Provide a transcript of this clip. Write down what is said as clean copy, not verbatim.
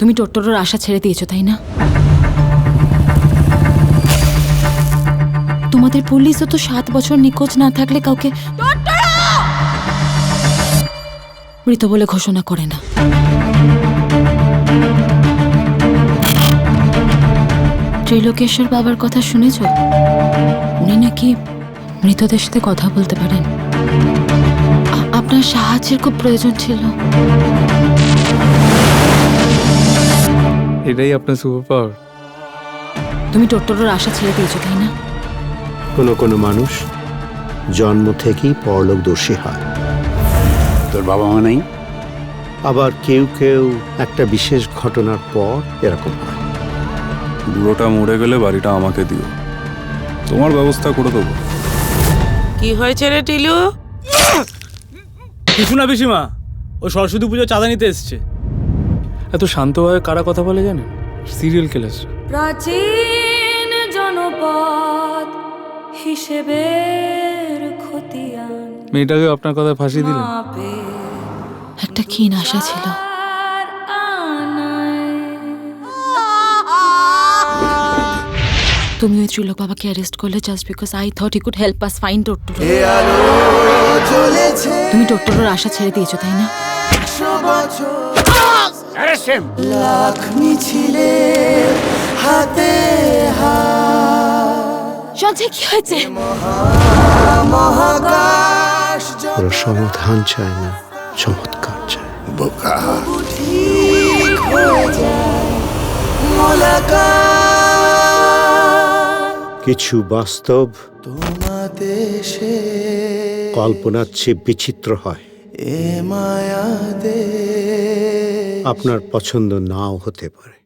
তুমি টোট্টোর আশা ছেড়ে দিয়েছো, তাই না? তোমাদের পুলিশও তো 7 বছর নিখোঁজ না থাকলে কাউকে মৃত বলে ঘোষণা করে না। ত্রিলোকেশ্বর বাবার কথা শুনেছ? উনি নাকি মৃতদের সাথে কথা বলতে পারেন। আপনার সাহায্যের খুব প্রয়োজন ছিল। এটাই আপনার সুপার পাওয়ার? তুমি টোট্টোর আশা ছেড়ে দিয়েছো, তাই না? কোনো কোনো মানুষ জন্ম থেকেই পরলোকদর্শী হয়। তোর বাবা মা নাই? আবার কেউ কেউ একটা বিশেষ ঘটনার পর এরকম হয়। বুড়োটা মরে গেলে বাড়িটা আমাকে দিও, তোমার ব্যবস্থা করে দেবো। কি হয়েছে রে টিলু? কিছু না পিসিমা, ও সরস্বতী পুজো চাঁদা নিতে এসছে। এত শান্তভাবে কারা কথা বলে জানেন? Serial killer. প্রাচীন জনপদ হিসেবের খতিয়ান মেয়েটাকে আপনার কথায় ফাঁসিয়ে দিলেন। মাপে একটা ক্ষীণ আশা ছিল। আর আনায় তুমি ওই ত্রিলোক বাবাকে অ্যারেস্ট করলে just because I thought he could help us find Totto. তুমি টোট্টোর আশা ছেড়ে দিয়েছো, তাই না? সঞ্জয়, কি হয়েছে? ওরা সমাধান চায় না, চমৎকার চায়। বোকা। কিছু বাস্তব কল্পনার চেয়ে বিচিত্র হয়। আপনার পছন্দ নাও হতে পারে।